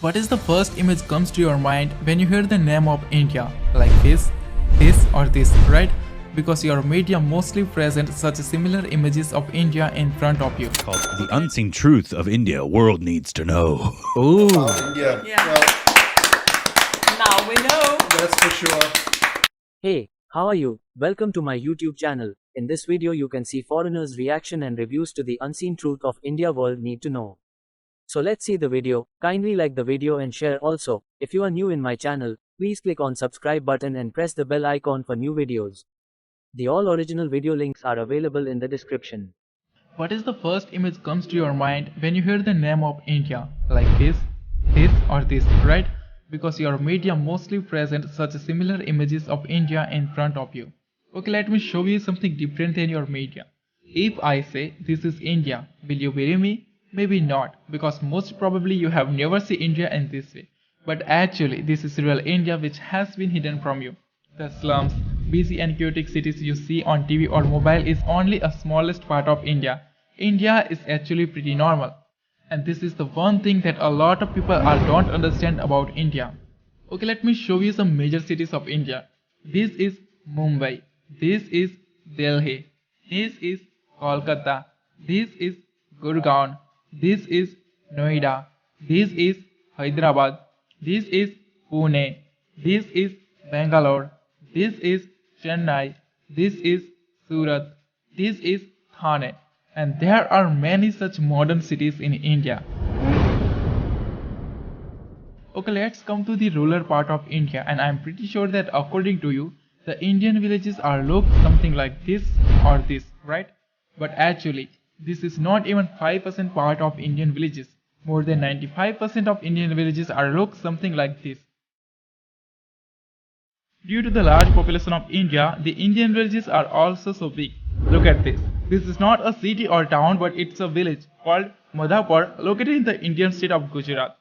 What is the first image comes to your mind when you hear the name of India? Like this or this, right? Because your media mostly present such similar images of India in front of you. Called The Unseen Truth of India, World Needs to Know. Ooh. India. Yeah. Well, Now we know. that's for sure. Hey, how are you? Welcome to my YouTube channel. In this video you can see foreigners' reaction and reviews to the unseen truth of India world need to know. So let's see the video. Kindly like the video and share also. If you are new in my channel, please click on subscribe button and press the bell icon for new videos. The all original video links are available in the description. What is the first image comes to your mind when you hear the name of India? Like this or this, right? Because your media mostly present such similar images of India in front of you. Okay, let me show you something different than your media. If I say this is India, will you believe me? Maybe not, because most probably you have never seen India in this way. But actually, this is real India which has been hidden from you. The slums, busy and chaotic cities you see on TV or mobile is only a smallest part of India. India is actually pretty normal. And this is the one thing that a lot of people don't understand about India. Okay, let me show you some major cities of India. This is Mumbai. This is Delhi. This is Kolkata. This is Gurgaon. This is Noida. This is Hyderabad. This is Pune. This is Bangalore. This is Chennai. This is Surat. This is Thane. And there are many such modern cities in India. Okay, let's come to the rural part of India, and I'm pretty sure that according to you, the Indian villages are look something like this or this, right? But actually, this is not even 5% part of Indian villages. More than 95% of Indian villages are look something like this. Due to the large population of India, the Indian villages are also so big. Look at this. This is not a city or town, but it's a village called Madhapur located in the Indian state of Gujarat.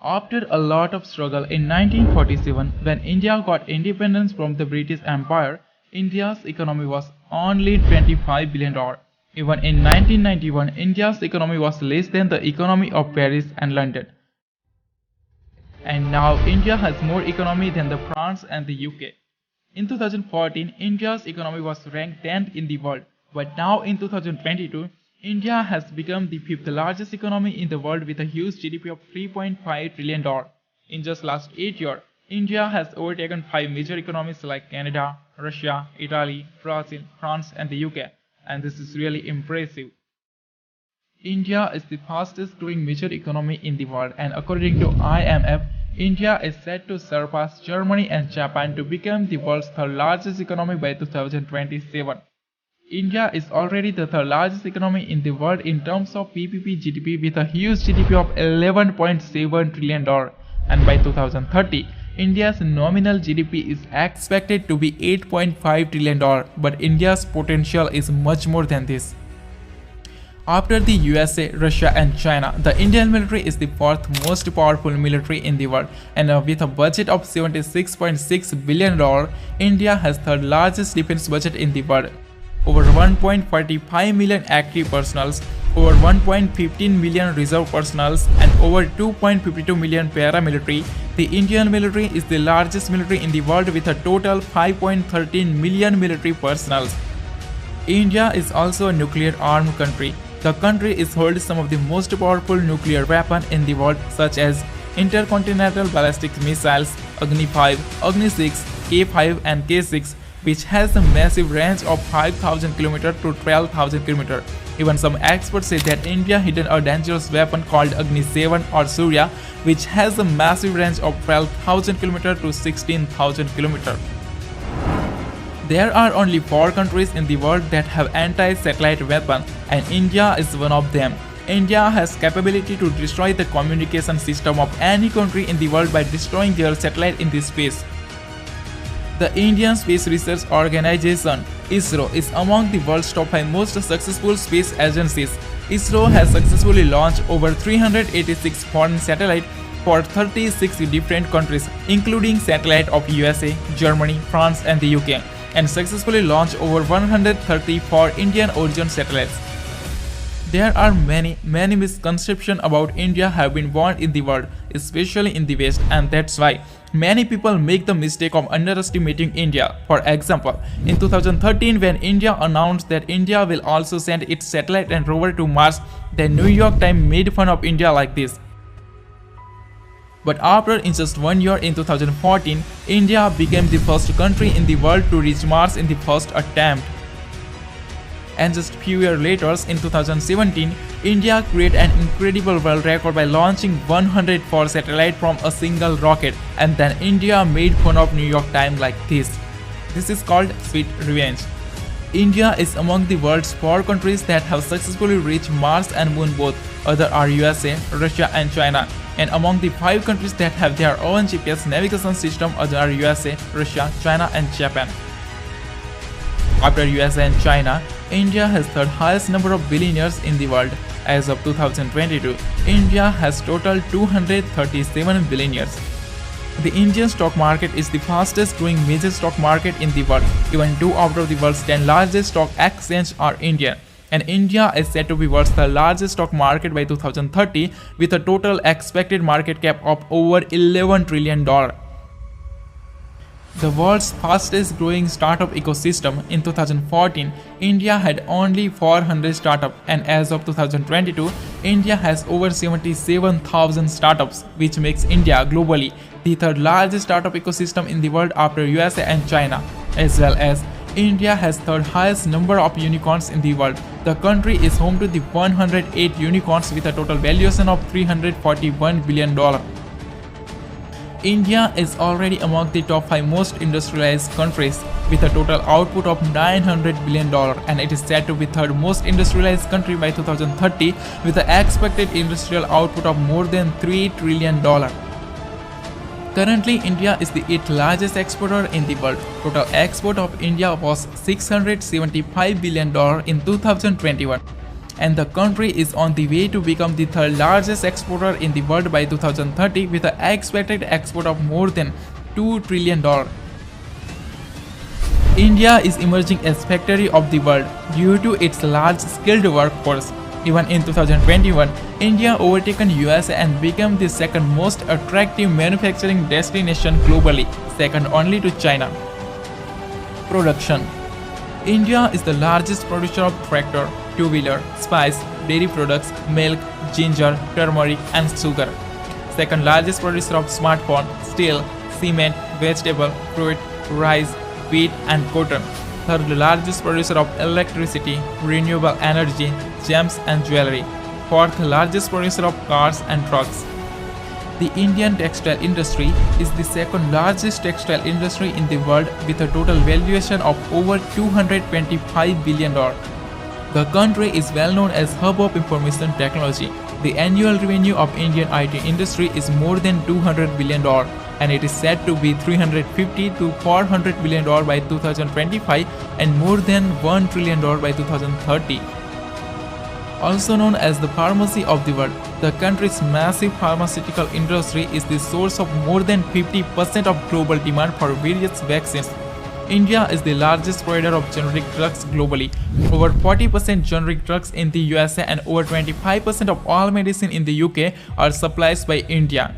After a lot of struggle in 1947, when India got independence from the British Empire, India's economy was only $25 billion. Even in 1991, India's economy was less than the economy of Paris and London. And now India has more economy than the France and the UK. In 2014, India's economy was ranked 10th in the world, but now in 2022, India has become the 5th largest economy in the world with a huge GDP of $3.5 trillion. In just last 8 years, India has overtaken 5 major economies like Canada, Russia, Italy, Brazil, France and the UK, and this is really impressive. India is the fastest growing major economy in the world, and according to IMF, India is set to surpass Germany and Japan to become the world's third largest economy by 2027. India is already the third largest economy in the world in terms of PPP GDP with a huge GDP of $11.7 trillion, and by 2030, India's nominal GDP is expected to be $8.5 trillion, but India's potential is much more than this. After the USA, Russia and China, the Indian military is the fourth most powerful military in the world, and with a budget of $76.6 billion, India has third largest defense budget in the world. Over 1.45 million active personnels, over 1.15 million reserve personnels, and over 2.52 million paramilitary, the Indian military is the largest military in the world with a total 5.13 million military personnel. India is also a nuclear-armed country. The country is holds some of the most powerful nuclear weapons in the world, such as intercontinental ballistic missiles, Agni 5, Agni 6, K5 and K6, which has a massive range of 5,000 km to 12,000 km. Even some experts say that India hidden a dangerous weapon called Agni 7 or Surya, which has a massive range of 12,000 km to 16,000 km. There are only 4 countries in the world that have anti-satellite weapons, and India is one of them. India has capability to destroy the communication system of any country in the world by destroying their satellite in this space. The Indian Space Research Organization (ISRO) is among the world's top 5 most successful space agencies. ISRO has successfully launched over 386 foreign satellites for 36 different countries, including satellites of USA, Germany, France and the UK, and successfully launched over 134 Indian origin satellites. There are many misconceptions about India have been born in the world, especially in the West, and that's why many people make the mistake of underestimating India. For example, in 2013 when India announced that India will also send its satellite and rover to Mars, the New York Times made fun of India like this. But after in just 1 year in 2014, India became the first country in the world to reach Mars in the first attempt. And just few years later, in 2017, India created an incredible world record by launching 104 satellites from a single rocket, and then India made fun of New York Times like this. This is called sweet revenge. India is among the world's 4 countries that have successfully reached Mars and Moon both. Other are USA, Russia and China. And among the 5 countries that have their own GPS navigation system, other are USA, Russia, China and Japan. After USA and China, India has third highest number of billionaires in the world. As of 2022, India has total 237 billionaires. The Indian stock market is the fastest growing major stock market in the world. Even 2 out of the world's 10 largest stock exchanges are Indian. And India is said to be world's the largest stock market by 2030 with a total expected market cap of over $11 trillion. The world's fastest growing startup ecosystem. In 2014, India had only 400 startups, and as of 2022, India has over 77,000 startups, which makes India globally the third largest startup ecosystem in the world after USA and China. As well as India has third highest number of unicorns in the world. The country is home to the 108 unicorns with a total valuation of $341 billion. India is already among the top 5 most industrialized countries with a total output of $900 billion, and it is said to be third most industrialized country by 2030 with an expected industrial output of more than $3 trillion. Currently, India is the 8th largest exporter in the world. Total export of India was $675 billion in 2021. And the country is on the way to become the third largest exporter in the world by 2030 with an expected export of more than $2 trillion. India is emerging as factory of the world due to its large skilled workforce. Even in 2021, India overtaken USA and became the second most attractive manufacturing destination globally, second only to China. Production. India is the largest producer of tractor, two-wheeler, spice, dairy products, milk, ginger, turmeric and sugar. Second largest producer of smartphone, steel, cement, vegetable, fruit, rice, wheat and cotton. Third largest producer of electricity, renewable energy, gems and jewelry. Fourth largest producer of cars and trucks. The Indian textile industry is the second largest textile industry in the world with a total valuation of over $225 billion. The country is well known as hub of information technology. The annual revenue of Indian IT industry is more than $200 billion, and it is said to be $350 to $400 billion by 2025 and more than $1 trillion by 2030. Also known as the pharmacy of the world, the country's massive pharmaceutical industry is the source of more than 50% of global demand for various vaccines. India is the largest provider of generic drugs globally. Over 40% generic drugs in the USA and over 25% of all medicine in the UK are supplied by India.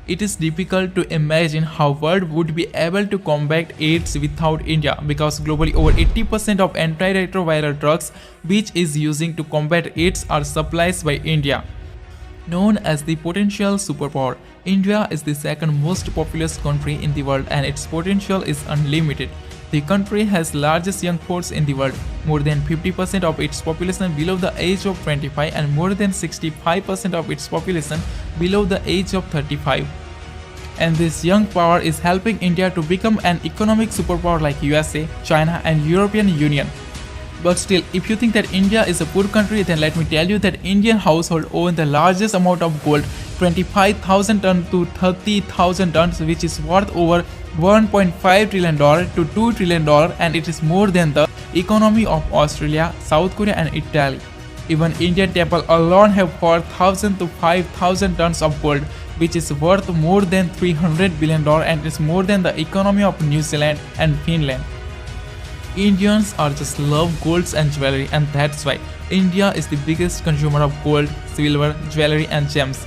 It is difficult to imagine how world would be able to combat AIDS without India, because globally over 80% of antiretroviral drugs which is using to combat AIDS are supplied by India. Known as the potential superpower, India is the second most populous country in the world and its potential is unlimited. The country has largest young force in the world, more than 50% of its population below the age of 25 and more than 65% of its population below the age of 35. And this young power is helping India to become an economic superpower like USA, China and European Union. But still, if you think that India is a poor country, then let me tell you that Indian household own the largest amount of gold, 25,000 tons to 30,000 tons, which is worth over $1.5 trillion to $2 trillion, and it is more than the economy of Australia, South Korea and Italy. Even Indian temple alone have 4,000 to 5,000 tons of gold, which is worth more than $300 billion and is more than the economy of New Zealand and Finland. Indians are just love golds and jewelry, and that's why India is the biggest consumer of gold, silver, jewelry and gems.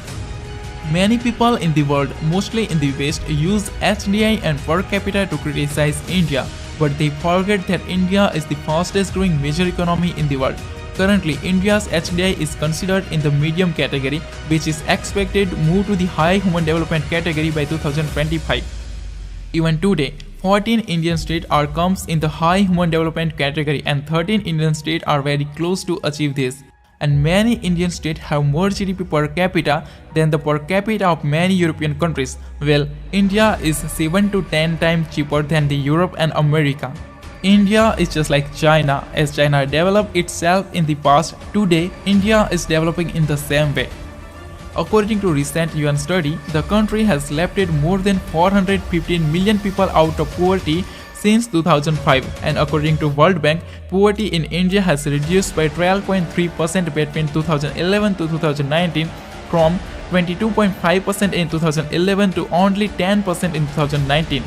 Many people in the world, mostly in the West, use HDI and per capita to criticize India, but they forget that India is the fastest growing major economy in the world. Currently, India's HDI is considered in the medium category, which is expected to move to the high human development category by 2025. Even today, 14 Indian states are comes in the high human development category and 13 Indian states are very close to achieve this. And many Indian states have more GDP per capita than the per capita of many European countries. Well, India is 7 to 10 times cheaper than the Europe and America. India is just like China. As China developed itself in the past, today India is developing in the same way. According to recent UN study, the country has lifted more than 415 million people out of poverty since 2005, and according to World Bank, poverty in India has reduced by 12.3% between 2011 to 2019 from 22.5% in 2011 to only 10% in 2019.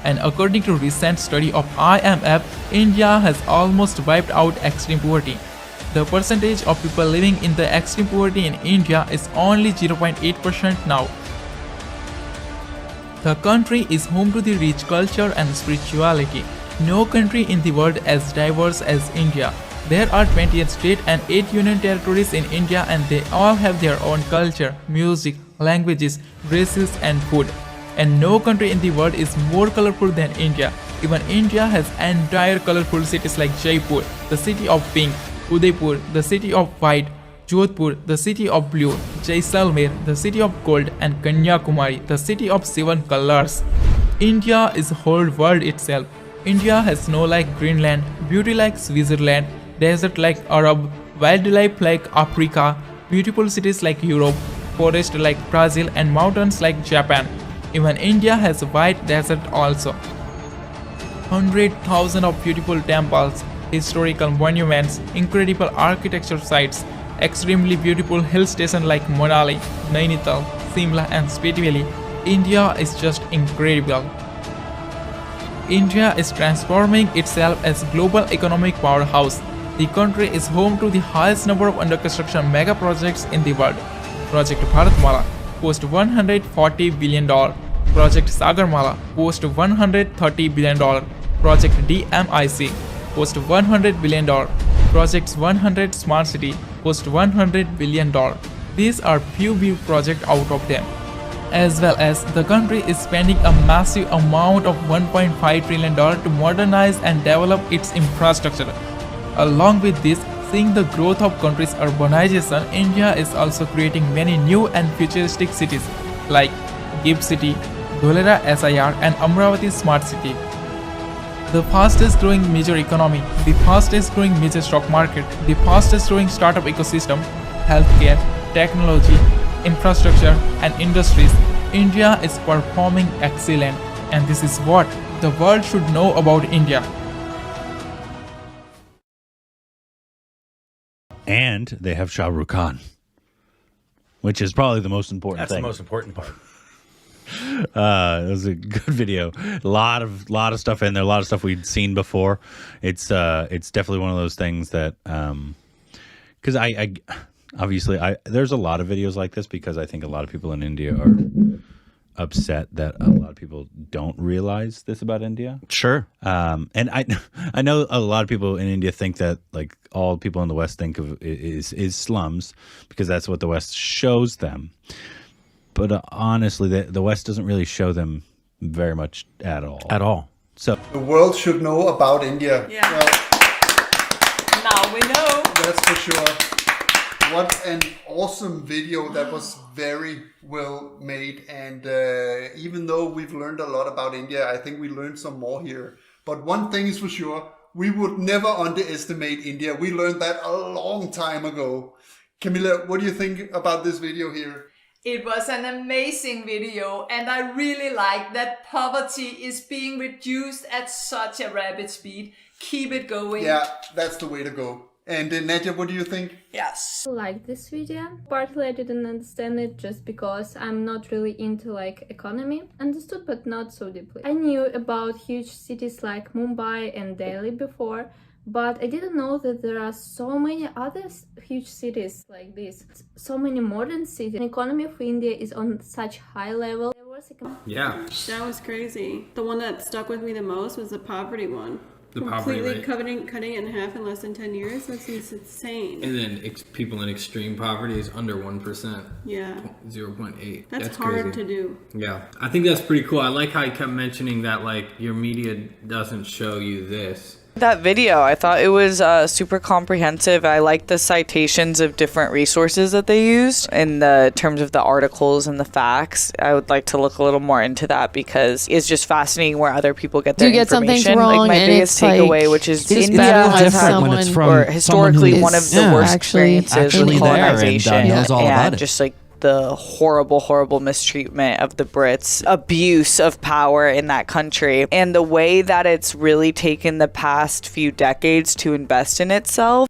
And according to recent study of IMF, India has almost wiped out extreme poverty. The percentage of people living in the extreme poverty in India is only 0.8% now. The country is home to the rich culture and spirituality. No country in the world as diverse as India. There are 28 states and 8 union territories in India, and they all have their own culture, music, languages, races and food. And no country in the world is more colorful than India. Even India has entire colorful cities like Jaipur, the city of pink, Udaipur, the city of white, Jodhpur, the city of blue, Jaisalmer, the city of gold, and Kanyakumari, the city of 7 colors. India is the whole world itself. India has snow like Greenland, beauty like Switzerland, desert like Arab, wildlife like Africa, beautiful cities like Europe, forest like Brazil, and mountains like Japan. Even India has a white desert also. 100,000 of beautiful temples, historical monuments, incredible architecture sites, extremely beautiful hill stations like Manali, Nainital, Simla and Spiti. India is just incredible. India is transforming itself as global economic powerhouse. The country is home to the highest number of under construction mega projects in the world. Project Bharatmala cost $140 billion. Project Sagarmala cost $130 billion. Project DMIC cost $100 billion. Projects 100 Smart City cost $100 billion. These are few big projects out of them. As well as the country is spending a massive amount of $1.5 trillion to modernize and develop its infrastructure. Along with this, seeing the growth of country's urbanization, India is also creating many new and futuristic cities like GIFT City, Dholera SIR and Amravati Smart City. The fastest growing major economy, the fastest growing major stock market, the fastest growing startup ecosystem, healthcare, technology, infrastructure and industries, India is performing excellent, and this is what the world should know about India. And they have Shah Rukh Khan, which is probably the most important That's thing. the most important part. It was a good video. A lot of stuff in there. A lot of stuff we'd seen before. It's definitely one of those things that because I obviously there's a lot of videos like this because I think a lot of people in India are upset that a lot of people don't realize this about India. Sure. And I know a lot of people in India think that like all people in the West think of is slums because that's what the West shows them. But honestly, the West doesn't really show them very much at all. At all. So The world should know about India. Yeah. Well, Now we know. that's for sure. What an awesome video. That was very well made. And even though we've learned a lot about India, I think we learned some more here. But one thing is for sure, we would never underestimate India. We learned that a long time ago. Camilla, what do you think about this video here? It was an amazing video, and I really like that poverty is being reduced at such a rapid speed. Keep it going. Yeah, that's the way to go. And Nadia, what do you think? Yes. I like this video. Partly I didn't understand it just because I'm not really into like economy. Understood but not so deeply. I knew about huge cities like Mumbai and Delhi before, but I didn't know that there are so many other huge cities like this. So many modern cities. The economy of India is on such high level. Yeah. That was crazy. The one that stuck with me the most was the poverty one. The poverty Completely rate. cutting it in half in less than 10 years. That's insane. And then people in extreme poverty is under 1%. Yeah. 0.8. That's hard crazy. to do. Yeah. I think that's pretty cool. I like how you kept mentioning that, like, your media doesn't show you this. That video, I thought it was super comprehensive. I liked the citations of different resources that they used in the terms of the articles and the facts. I would like to look a little more into that because it's just fascinating where other people get their information. Like my biggest takeaway, which is India has had, or historically, one of the worst experiences with colonization and just like the horrible mistreatment of the Brits, abuse of power in that country, and the way that it's really taken the past few decades to invest in itself.